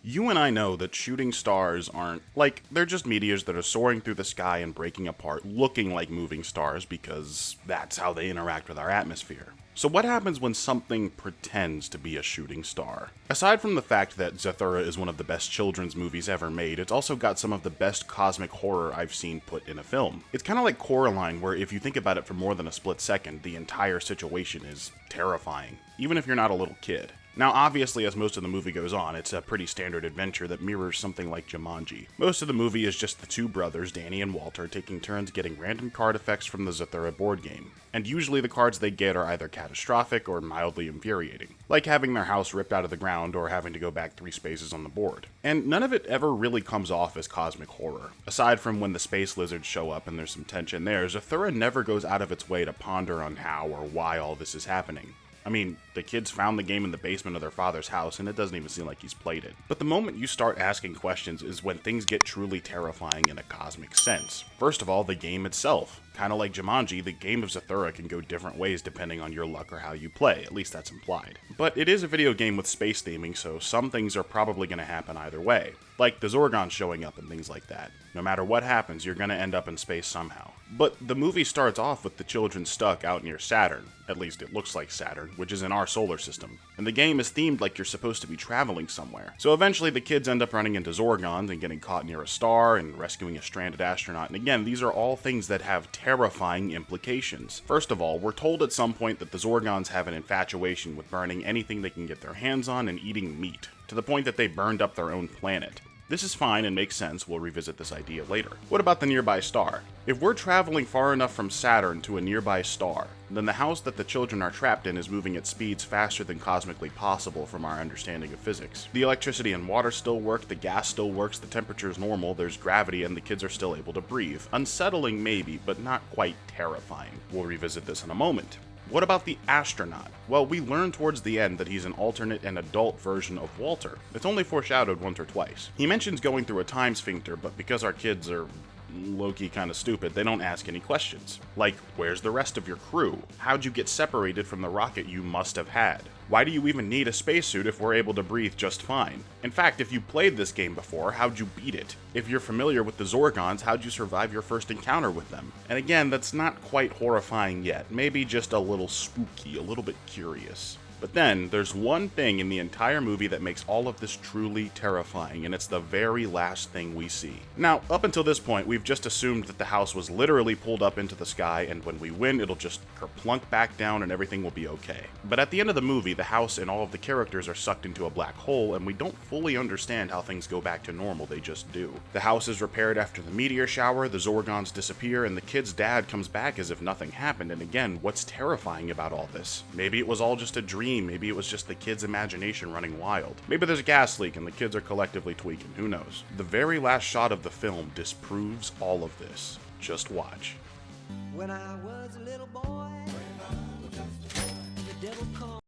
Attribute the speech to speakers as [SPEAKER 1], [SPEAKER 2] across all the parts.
[SPEAKER 1] You and I know that shooting stars aren't, like, they're just meteors that are soaring through the sky and breaking apart, looking like moving stars because that's how they interact with our atmosphere. So what happens when something pretends to be a shooting star? Aside from the fact that Zathura is one of the best children's movies ever made, it's also got some of the best cosmic horror I've seen put in a film. It's kind of like Coraline, where if you think about it for more than a split second, the entire situation is terrifying, even if you're not a little kid. Now, obviously, as most of the movie goes on, it's a pretty standard adventure that mirrors something like Jumanji. Most of the movie is just the two brothers, Danny and Walter, taking turns getting random card effects from the Zathura board game. And usually the cards they get are either catastrophic or mildly infuriating, like having their house ripped out of the ground or having to go back 3 spaces on the board. And none of it ever really comes off as cosmic horror. Aside from when the space lizards show up and there's some tension there, Zathura never goes out of its way to ponder on how or why all this is happening. I mean, the kids found the game in the basement of their father's house, and it doesn't even seem like he's played it. But the moment you start asking questions is when things get truly terrifying in a cosmic sense. First of all, the game itself. Kind of like Jumanji, the game of Zathura can go different ways depending on your luck or how you play, at least that's implied. But it is a video game with space theming, so some things are probably going to happen either way. Like the Zorgons showing up and things like that. No matter what happens, you're going to end up in space somehow. But the movie starts off with the children stuck out near Saturn, at least it looks like Saturn, which is in our solar system. And the game is themed like you're supposed to be traveling somewhere. So eventually the kids end up running into Zorgons and getting caught near a star and rescuing a stranded astronaut. And again, these are all things that have terrifying implications. First of all, we're told at some point that the Zorgons have an infatuation with burning anything they can get their hands on and eating meat, to the point that they burned up their own planet. This is fine and makes sense, we'll revisit this idea later. What about the nearby star? If we're traveling far enough from Saturn to a nearby star, then the house that the children are trapped in is moving at speeds faster than cosmically possible from our understanding of physics. The electricity and water still work, the gas still works, the temperature is normal, there's gravity, and the kids are still able to breathe. Unsettling maybe, but not quite terrifying. We'll revisit this in a moment. What about the astronaut? Well, we learn towards the end that he's an alternate and adult version of Walter. It's only foreshadowed once or twice. He mentions going through a time sphincter, but because our kids are low-key kind of stupid, they don't ask any questions. Like, where's the rest of your crew? How'd you get separated from the rocket you must have had? Why do you even need a spacesuit if we're able to breathe just fine? In fact, if you played this game before, how'd you beat it? If you're familiar with the Zorgons, how'd you survive your first encounter with them? And again, that's not quite horrifying yet, maybe just a little spooky, a little bit curious. But then, there's one thing in the entire movie that makes all of this truly terrifying, and it's the very last thing we see. Now, up until this point, we've just assumed that the house was literally pulled up into the sky, and when we win, it'll just kerplunk back down and everything will be okay. But at the end of the movie, the house and all of the characters are sucked into a black hole, and we don't fully understand how things go back to normal, they just do. The house is repaired after the meteor shower, the Zorgons disappear, and the kid's dad comes back as if nothing happened, and again, what's terrifying about all this? Maybe it was all just a dream. Maybe it was just the kid's imagination running wild. Maybe there's a gas leak and the kids are collectively tweaking, who knows? The very last shot of the film disproves all of this. Just watch. When I was a little boy, the devil called.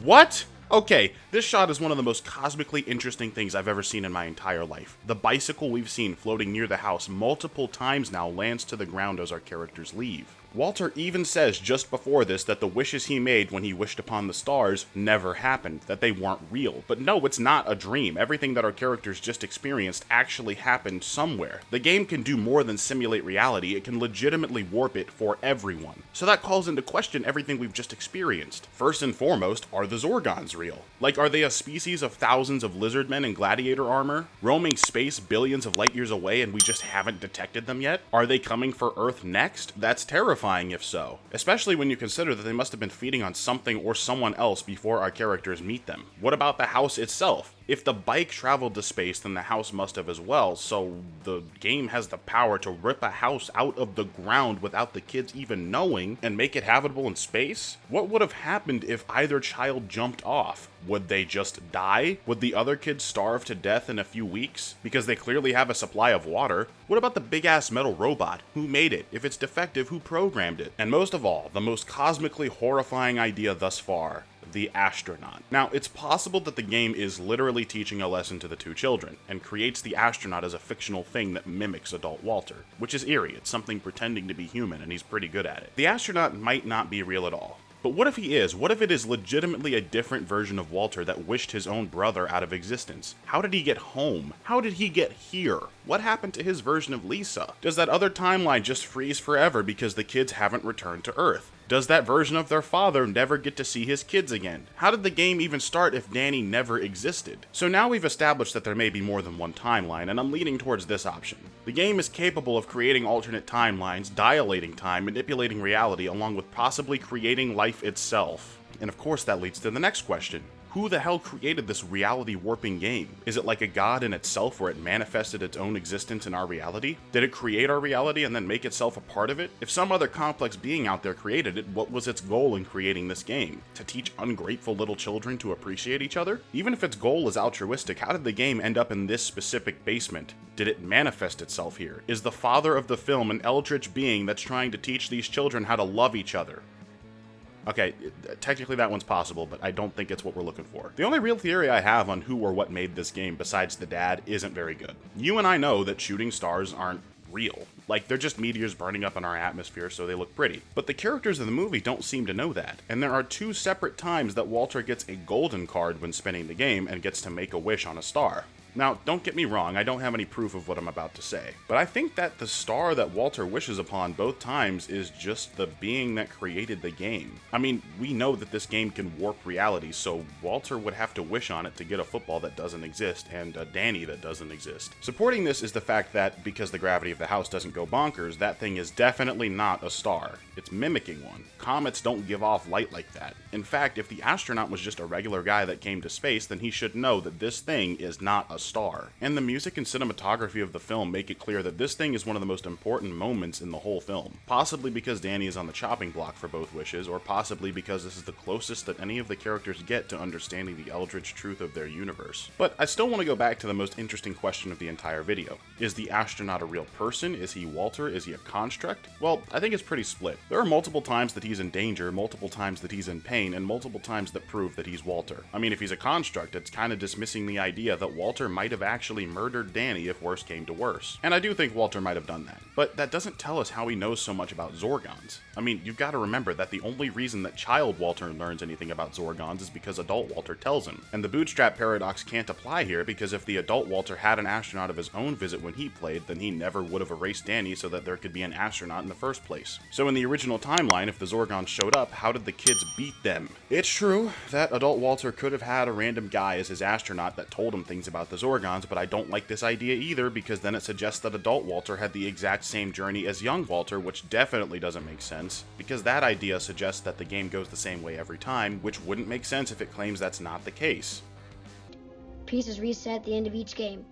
[SPEAKER 1] What? Okay, this shot is one of the most cosmically interesting things I've ever seen in my entire life. The bicycle we've seen floating near the house multiple times now lands to the ground as our characters leave. Walter even says just before this that the wishes he made when he wished upon the stars never happened, that they weren't real. But no, it's not a dream. Everything that our characters just experienced actually happened somewhere. The game can do more than simulate reality, it can legitimately warp it for everyone. So that calls into question everything we've just experienced. First and foremost, are the Zorgons real? Like, are they a species of thousands of lizard men in gladiator armor, roaming space billions of light years away and we just haven't detected them yet? Are they coming for Earth next? That's terrifying if so, especially when you consider that they must have been feeding on something or someone else before our characters meet them. What about the house itself? If the bike traveled to space, then the house must have as well, so the game has the power to rip a house out of the ground without the kids even knowing and make it habitable in space? What would have happened if either child jumped off? Would they just die? Would the other kids starve to death in a few weeks? Because they clearly have a supply of water. What about the big-ass metal robot? Who made it? If it's defective, who programmed it? And most of all, the most cosmically horrifying idea thus far, the astronaut. Now, it's possible that the game is literally teaching a lesson to the two children, and creates the astronaut as a fictional thing that mimics adult Walter, which is eerie. It's something pretending to be human, and he's pretty good at it. The astronaut might not be real at all. But what if he is? What if it is legitimately a different version of Walter that wished his own brother out of existence? How did he get home? How did he get here? What happened to his version of Lisa? Does that other timeline just freeze forever because the kids haven't returned to Earth? Does that version of their father never get to see his kids again? How did the game even start if Danny never existed? So now we've established that there may be more than one timeline, and I'm leaning towards this option. The game is capable of creating alternate timelines, dilating time, manipulating reality, along with possibly creating life itself. And of course that leads to the next question. Who the hell created this reality warping game? Is it like a god in itself where it manifested its own existence in our reality? Did it create our reality and then make itself a part of it? If some other complex being out there created it, what was its goal in creating this game? To teach ungrateful little children to appreciate each other? Even if its goal is altruistic, how did the game end up in this specific basement? Did it manifest itself here? Is the father of the film an eldritch being that's trying to teach these children how to love each other? Okay, technically that one's possible, but I don't think it's what we're looking for. The only real theory I have on who or what made this game besides the dad isn't very good. You and I know that shooting stars aren't real. Like, they're just meteors burning up in our atmosphere, so they look pretty. But the characters of the movie don't seem to know that. And there are two separate times that Walter gets a golden card when spinning the game and gets to make a wish on a star. Now, don't get me wrong, I don't have any proof of what I'm about to say, but I think that the star that Walter wishes upon both times is just the being that created the game. I mean, we know that this game can warp reality, so Walter would have to wish on it to get a football that doesn't exist and a Danny that doesn't exist. Supporting this is the fact that, because the gravity of the house doesn't go bonkers, that thing is definitely not a star. It's mimicking one. Comets don't give off light like that. In fact, if the astronaut was just a regular guy that came to space, then he should know that this thing is not a star. And the music and cinematography of the film make it clear that this thing is one of the most important moments in the whole film. Possibly because Danny is on the chopping block for both wishes, or possibly because this is the closest that any of the characters get to understanding the eldritch truth of their universe. But I still want to go back to the most interesting question of the entire video. Is the astronaut a real person? Is he Walter? Is he a construct? Well, I think it's pretty split. There are multiple times that he's in danger, multiple times that he's in pain, and multiple times that prove that he's Walter. I mean, if he's a construct, it's kind of dismissing the idea that Walter might have actually murdered Danny if worse came to worse. And I do think Walter might have done that. But that doesn't tell us how he knows so much about Zorgons. I mean, you've got to remember that the only reason that child Walter learns anything about Zorgons is because adult Walter tells him. And the bootstrap paradox can't apply here because if the adult Walter had an astronaut of his own visit when he played, then he never would have erased Danny so that there could be an astronaut in the first place. So in the original timeline, if the Zorgons showed up, how did the kids beat them? It's true that adult Walter could have had a random guy as his astronaut that told him things about the Zorgons, but I don't like this idea either because then it suggests that adult Walter had the exact same journey as young Walter, which definitely doesn't make sense, because that idea suggests that the game goes the same way every time, which wouldn't make sense if it claims that's not the case.
[SPEAKER 2] Pieces reset at the end of each game.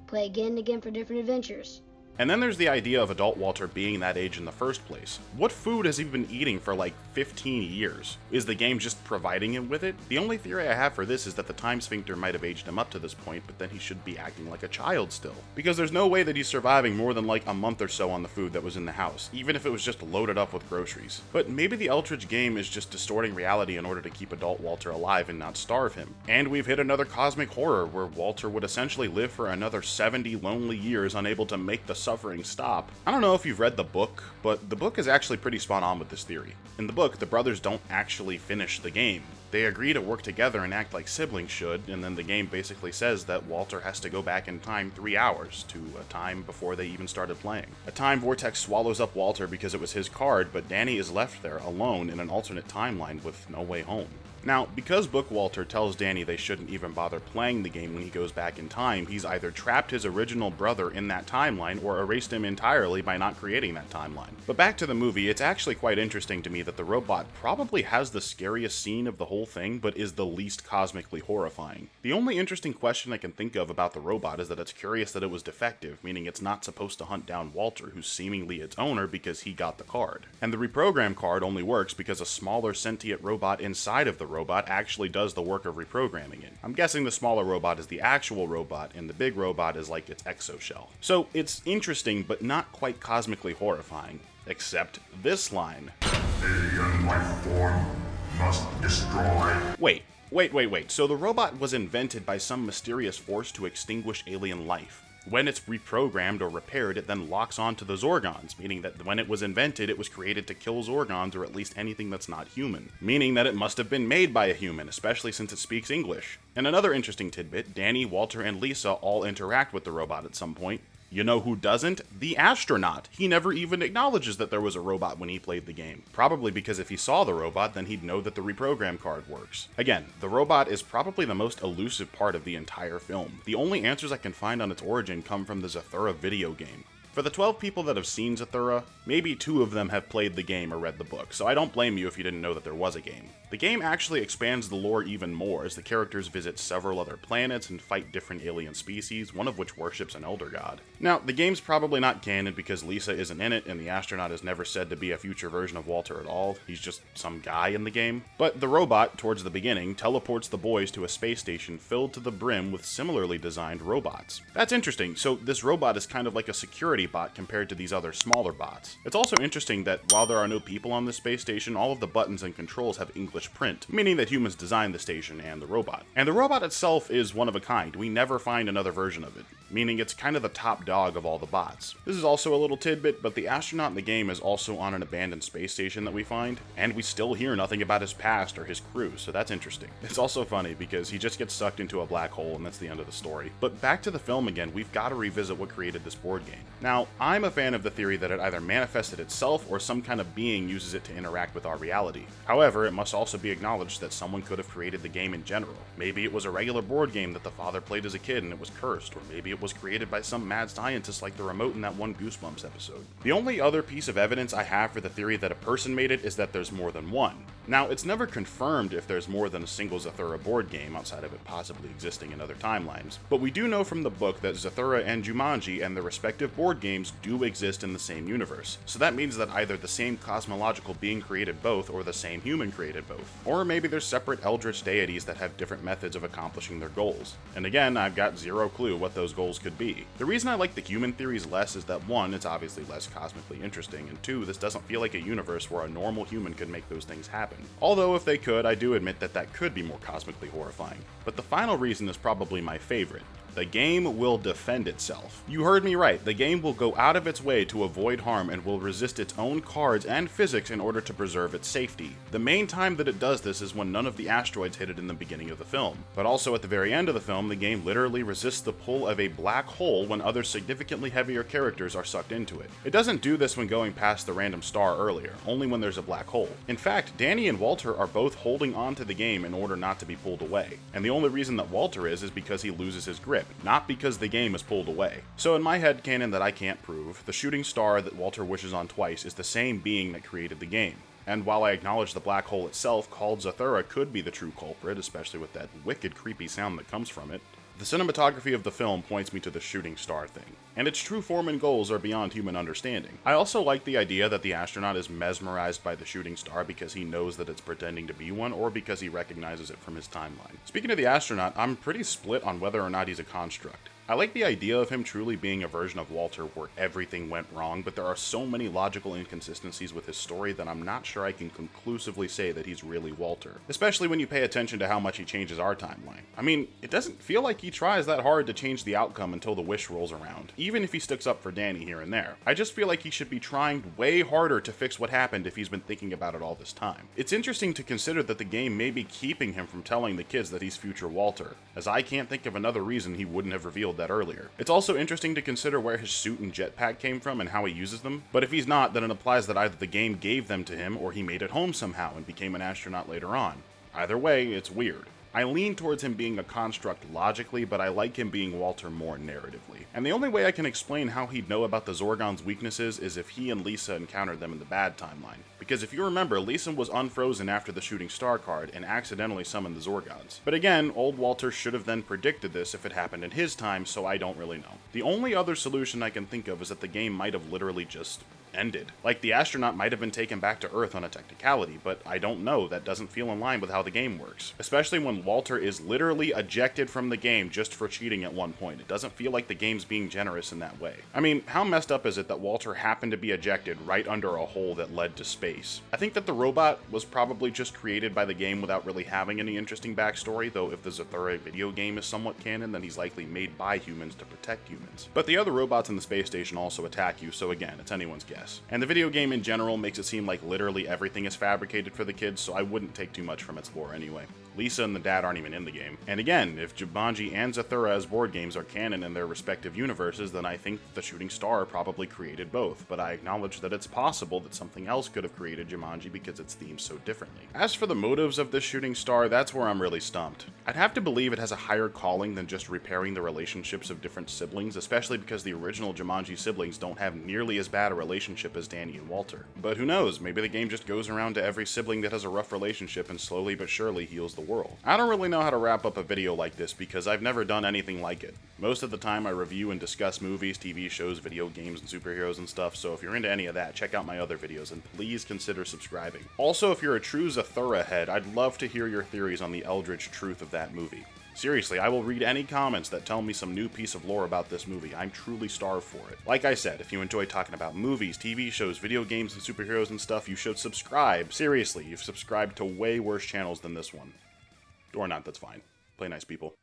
[SPEAKER 2] Play again and again for different adventures.
[SPEAKER 1] And then there's the idea of adult Walter being that age in the first place. What food has he been eating for like 15 years? Is the game just providing him with it? The only theory I have for this is that the time sphincter might have aged him up to this point, but then he should be acting like a child still. Because there's no way that he's surviving more than like a month or so on the food that was in the house, even if it was just loaded up with groceries. But maybe the Eldritch game is just distorting reality in order to keep adult Walter alive and not starve him. And we've hit another cosmic horror where Walter would essentially live for another 70 lonely years unable to make the suffering stop. I don't know if you've read the book, but the book is actually pretty spot on with this theory. In the book, the brothers don't actually finish the game. They agree to work together and act like siblings should, and then the game basically says that Walter has to go back in time 3 hours to a time before they even started playing. A time vortex swallows up Walter because it was his card, but Danny is left there alone in an alternate timeline with no way home. Now, because Book Walter tells Danny they shouldn't even bother playing the game when he goes back in time, he's either trapped his original brother in that timeline or erased him entirely by not creating that timeline. But back to the movie, it's actually quite interesting to me that the robot probably has the scariest scene of the whole thing, but is the least cosmically horrifying. The only interesting question I can think of about the robot is that it's curious that it was defective, meaning it's not supposed to hunt down Walter, who's seemingly its owner because he got the card. And the reprogram card only works because a smaller sentient robot inside of the robot actually does the work of reprogramming it. I'm guessing the smaller robot is the actual robot, and the big robot is like its exoshell. So it's interesting, but not quite cosmically horrifying. Except this line.
[SPEAKER 3] Alien life form must destroy.
[SPEAKER 1] Wait. So the robot was invented by some mysterious force to extinguish alien life. When it's reprogrammed or repaired, it then locks onto the Zorgons, meaning that when it was invented, it was created to kill Zorgons or at least anything that's not human, meaning that it must have been made by a human, especially since it speaks English. And another interesting tidbit, Danny, Walter, and Lisa all interact with the robot at some point. You know who doesn't? The astronaut. He never even acknowledges that there was a robot when he played the game. Probably because if he saw the robot, then he'd know that the reprogram card works. Again, the robot is probably the most elusive part of the entire film. The only answers I can find on its origin come from the Zathura video game. For the 12 people that have seen Zathura, maybe 2 of them have played the game or read the book, so I don't blame you if you didn't know that there was a game. The game actually expands the lore even more as the characters visit several other planets and fight different alien species, one of which worships an elder god. Now, the game's probably not canon because Lisa isn't in it and the astronaut is never said to be a future version of Walter at all, he's just some guy in the game. But the robot, towards the beginning, teleports the boys to a space station filled to the brim with similarly designed robots. That's interesting, so this robot is kind of like a security bot compared to these other smaller bots. It's also interesting that while there are no people on this space station, all of the buttons and controls have English print, meaning that humans designed the station and the robot. And the robot itself is one of a kind. We never find another version of it, meaning it's kind of the top dog of all the bots. This is also a little tidbit, but the astronaut in the game is also on an abandoned space station that we find, and we still hear nothing about his past or his crew, so that's interesting. It's also funny because he just gets sucked into a black hole and that's the end of the story. But back to the film again, we've got to revisit what created this board game. Now, I'm a fan of the theory that it either manifested itself or some kind of being uses it to interact with our reality. However, it must also be acknowledged that someone could have created the game in general. Maybe it was a regular board game that the father played as a kid and it was cursed, or maybe it was created by some mad scientist like the remote in that one Goosebumps episode. The only other piece of evidence I have for the theory that a person made it is that there's more than one. Now, it's never confirmed if there's more than a single Zathura board game outside of it possibly existing in other timelines, but we do know from the book that Zathura and Jumanji and their respective board games do exist in the same universe, so that means that either the same cosmological being created both or the same human created both. Or maybe there's separate eldritch deities that have different methods of accomplishing their goals. And again, I've got zero clue what those goals could be. The reason I like the human theories less is that 1, it's obviously less cosmically interesting, and 2, this doesn't feel like a universe where a normal human could make those things happen. Although if they could, I do admit that that could be more cosmically horrifying. But the final reason is probably my favorite. The game will defend itself. You heard me right, the game will go out of its way to avoid harm and will resist its own cards and physics in order to preserve its safety. The main time that it does this is when none of the asteroids hit it in the beginning of the film. But also at the very end of the film, the game literally resists the pull of a black hole when other significantly heavier characters are sucked into it. It doesn't do this when going past the random star earlier, only when there's a black hole. In fact, Danny and Walter are both holding on to the game in order not to be pulled away. And the only reason that Walter is because he loses his grip, not because the game is pulled away. So in my headcanon that I can't prove, the shooting star that Walter wishes on twice is the same being that created the game. And while I acknowledge the black hole itself, called Zathura, could be the true culprit, especially with that wicked creepy sound that comes from it, the cinematography of the film points me to the shooting star thing, and its true form and goals are beyond human understanding. I also like the idea that the astronaut is mesmerized by the shooting star because he knows that it's pretending to be one, or because he recognizes it from his timeline. Speaking of the astronaut, I'm pretty split on whether or not he's a construct. I like the idea of him truly being a version of Walter where everything went wrong, but there are so many logical inconsistencies with his story that I'm not sure I can conclusively say that he's really Walter, especially when you pay attention to how much he changes our timeline. I mean, it doesn't feel like he tries that hard to change the outcome until the wish rolls around, even if he sticks up for Danny here and there. I just feel like he should be trying way harder to fix what happened if he's been thinking about it all this time. It's interesting to consider that the game may be keeping him from telling the kids that he's future Walter, as I can't think of another reason he wouldn't have revealed that earlier. It's also interesting to consider where his suit and jetpack came from and how he uses them, but if he's not, then it implies that either the game gave them to him or he made it home somehow and became an astronaut later on. Either way, it's weird. I lean towards him being a construct logically, but I like him being Walter more narratively. And the only way I can explain how he'd know about the Zorgon's weaknesses is if he and Lisa encountered them in the bad timeline. Because if you remember, Lisa was unfrozen after the shooting star card and accidentally summoned the Zorgons. But again, old Walter should have then predicted this if it happened in his time, so I don't really know. The only other solution I can think of is that the game might have literally just ended. Like, the astronaut might have been taken back to Earth on a technicality, but I don't know, that doesn't feel in line with how the game works. Especially when Walter is literally ejected from the game just for cheating at one point. It doesn't feel like the game's being generous in that way. I mean, how messed up is it that Walter happened to be ejected right under a hole that led to space? I think that the robot was probably just created by the game without really having any interesting backstory, though if the Zathura video game is somewhat canon, then he's likely made by humans to protect humans. But the other robots in the space station also attack you, so again, it's anyone's guess. And the video game in general makes it seem like literally everything is fabricated for the kids, so I wouldn't take too much from its lore anyway. Lisa and the dad aren't even in the game. And again, if Jumanji and Zathura as board games are canon in their respective universes, then I think the Shooting Star probably created both, but I acknowledge that it's possible that something else could have created Jumanji because it's themed so differently. As for the motives of this Shooting Star, that's where I'm really stumped. I'd have to believe it has a higher calling than just repairing the relationships of different siblings, especially because the original Jumanji siblings don't have nearly as bad a relationship as Danny and Walter. But who knows, maybe the game just goes around to every sibling that has a rough relationship and slowly but surely heals the world. I don't really know how to wrap up a video like this because I've never done anything like it. Most of the time I review and discuss movies, TV shows, video games, and superheroes and stuff, so if you're into any of that, check out my other videos and please consider subscribing. Also, if you're a true Zathura head, I'd love to hear your theories on the eldritch truth of that movie. Seriously, I will read any comments that tell me some new piece of lore about this movie. I'm truly starved for it. Like I said, if you enjoy talking about movies, TV shows, video games, and superheroes and stuff, you should subscribe. Seriously, you've subscribed to way worse channels than this one. Or not, that's fine. Play nice, people.